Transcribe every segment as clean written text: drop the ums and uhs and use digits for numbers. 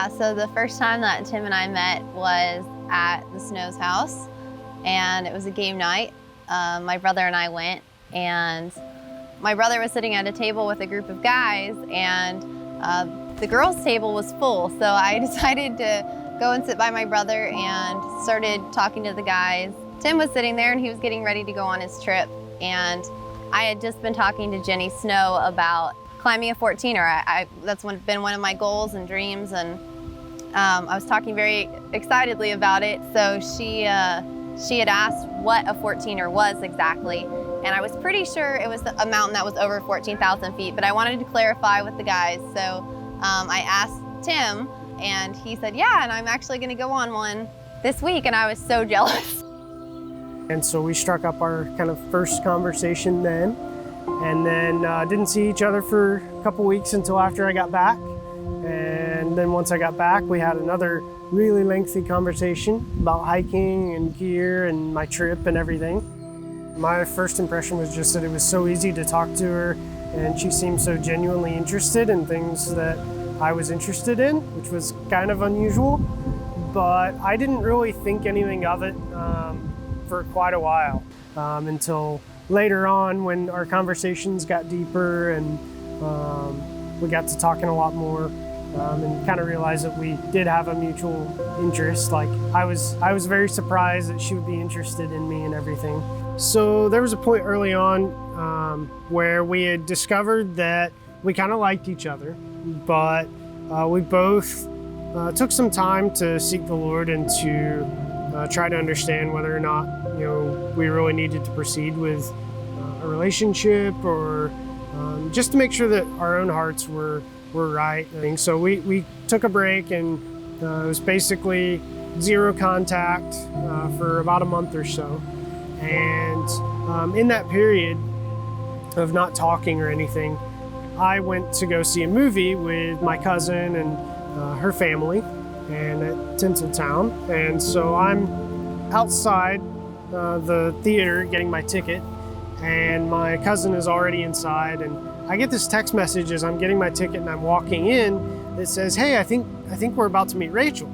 Yeah, so the first time that Tim and I met was at the Snow's house, and it was a game night. My brother and I went, and my brother was sitting at a table with a group of guys, and the girls' table was full, so I decided to go and sit by my brother and started talking to the guys. Tim was sitting there, and he was getting ready to go on his trip, and I had just been talking to Jenny Snow about climbing a 14er. That's been one of my goals and dreams, and I was talking very excitedly about it. So she had asked what a 14er was exactly, and I was pretty sure it was a mountain that was over 14,000 feet, but I wanted to clarify with the guys. So I asked Tim, and he said, yeah, and I'm actually gonna go on one this week, and I was so jealous. And so we struck up our kind of first conversation then, and then didn't see each other for a couple weeks until after I got back. And then once I got back, we had another really lengthy conversation about hiking and gear and my trip and everything. My first impression was just that it was so easy to talk to her, and she seemed so genuinely interested in things that I was interested in, which was kind of unusual. But I didn't really think anything of it for quite a while until later on when our conversations got deeper and we got to talking a lot more and kind of realized that we did have a mutual interest. Like I was very surprised that she would be interested in me and everything. So there was a point early on where we had discovered that we kind of liked each other, but we both took some time to seek the Lord and to try to understand whether or not, we really needed to proceed with a relationship, or just to make sure that our own hearts were right. So we took a break, and it was basically zero contact for about a month or so. And in that period of not talking or anything, I went to go see a movie with my cousin and her family, and at Tinseltown. And so I'm outside the theater getting my ticket, and my cousin is already inside, and I get this text message as I'm getting my ticket and I'm walking in that says, hey, I think we're about to meet Rachel.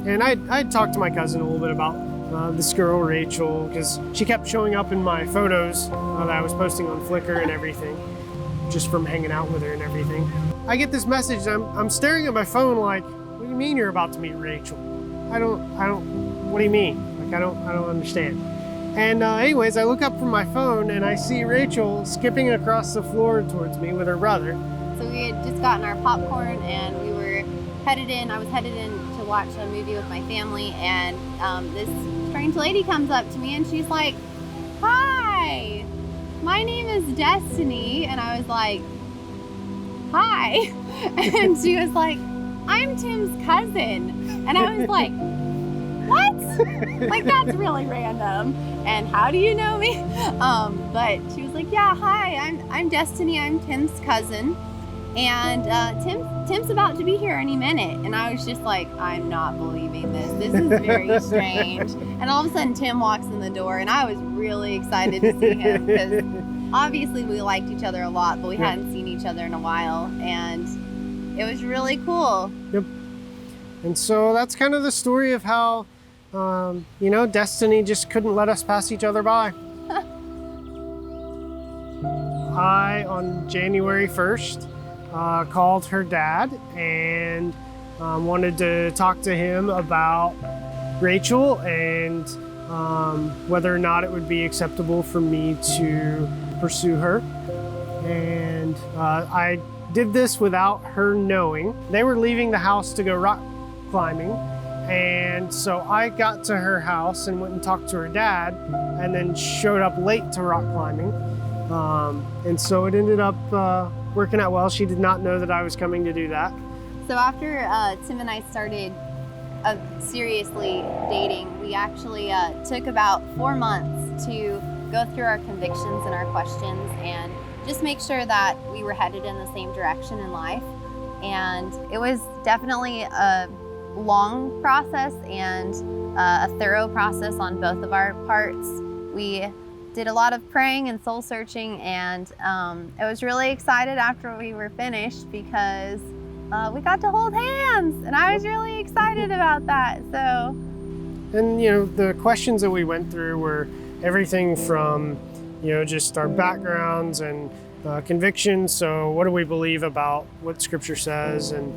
And I'd talked to my cousin a little bit about this girl Rachel, because she kept showing up in my photos that I was posting on Flickr and everything, just from hanging out with her and everything. I get this message, and I'm staring at my phone like, what do you mean you're about to meet Rachel? I don't, what do you mean? Like, I don't understand. And anyways, I look up from my phone and I see Rachel skipping across the floor towards me with her brother. So we had just gotten our popcorn, and we were headed in. I was headed in to watch a movie with my family, and this strange lady comes up to me and she's like, hi, my name is Destiny. And I was like, hi. And she was like, I'm Tim's cousin. And I was like, what? Like, that's really random. And how do you know me? But she was like, yeah, hi, I'm Destiny. I'm Tim's cousin. And Tim's about to be here any minute. And I was just like, I'm not believing this. This is very strange. And all of a sudden, Tim walks in the door, and I was really excited to see him, because obviously we liked each other a lot, but we hadn't seen each other in a while. And it was really cool. Yep. And so that's kind of the story of how, Destiny just couldn't let us pass each other by. I, on January 1st, called her dad and wanted to talk to him about Rachel and whether or not it would be acceptable for me to pursue her. And I did this without her knowing. They were leaving the house to go rock climbing. And so I got to her house and went and talked to her dad, and then showed up late to rock climbing. And so it ended up working out well. She did not know that I was coming to do that. So after Tim and I started seriously dating, we actually took about 4 months to go through our convictions and our questions, and just make sure that we were headed in the same direction in life. And it was definitely a long process and a thorough process on both of our parts. We did a lot of praying and soul searching, and I was really excited after we were finished, because we got to hold hands, and I was really excited about that. So, And, the questions that we went through were everything from, just our backgrounds and convictions. So, what do we believe about what Scripture says, and,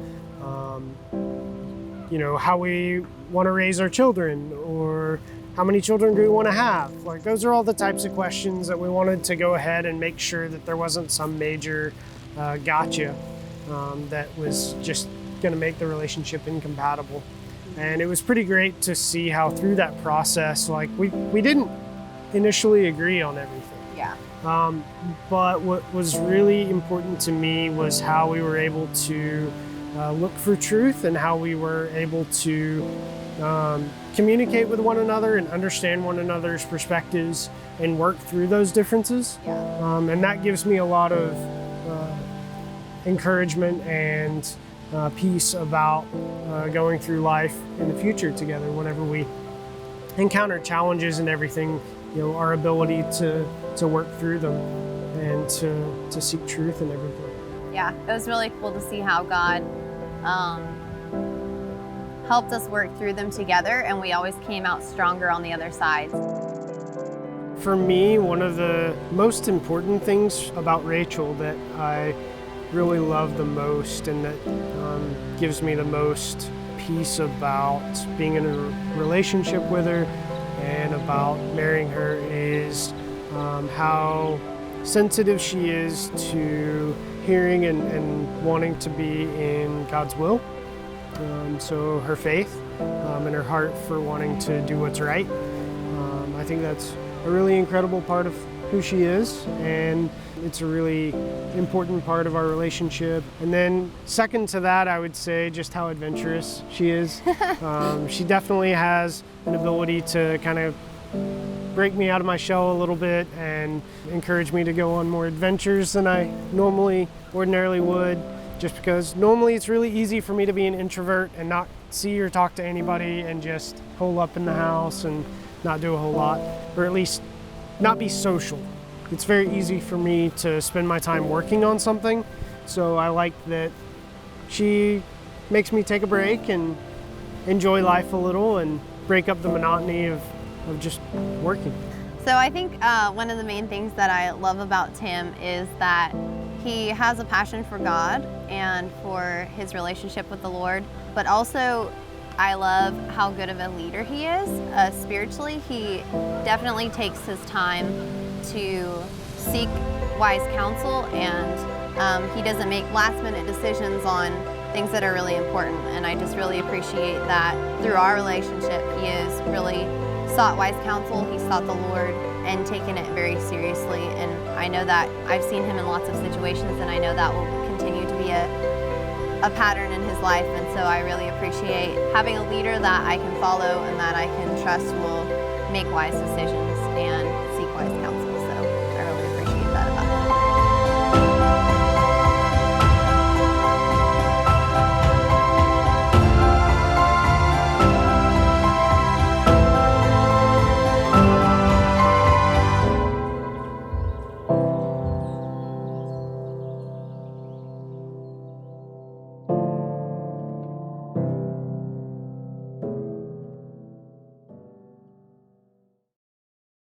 how we want to raise our children, or how many children do we want to have? Like, those are all the types of questions that we wanted to go ahead and make sure that there wasn't some major gotcha that was just going to make the relationship incompatible. And it was pretty great to see how through that process, like, we didn't initially agree on everything. yeah. But what was really important to me was how we were able to look for truth, and how we were able to communicate with one another and understand one another's perspectives and work through those differences. Yeah. And that gives me a lot of encouragement and peace about going through life in the future together. Whenever we encounter challenges and everything, our ability to work through them and to seek truth in everything. Yeah, it was really cool to see how God helped us work through them together, and we always came out stronger on the other side. For me, one of the most important things about Rachel that I really love the most, and that gives me the most peace about being in a relationship with her and about marrying her, is how sensitive she is to hearing and wanting to be in God's will. So her faith and her heart for wanting to do what's right. I think that's a really incredible part of who she is, and it's a really important part of our relationship. And then second to that, I would say just how adventurous she is. She definitely has an ability to kind of break me out of my shell a little bit and encourage me to go on more adventures than I ordinarily would, just because normally it's really easy for me to be an introvert and not see or talk to anybody and just hole up in the house and not do a whole lot, or at least not be social. It's very easy for me to spend my time working on something, so I like that she makes me take a break and enjoy life a little and break up the monotony of just working. So I think one of the main things that I love about Tim is that he has a passion for God and for his relationship with the Lord, but also I love how good of a leader he is spiritually. He definitely takes his time to seek wise counsel, and he doesn't make last-minute decisions on things that are really important. And I just really appreciate that through our relationship, he has really sought wise counsel, he sought the Lord, and taken it very seriously. And I know that I've seen him in lots of situations, and I know that will continue to be a pattern in his life. And so I really appreciate having a leader that I can follow and that I can trust will make wise decisions and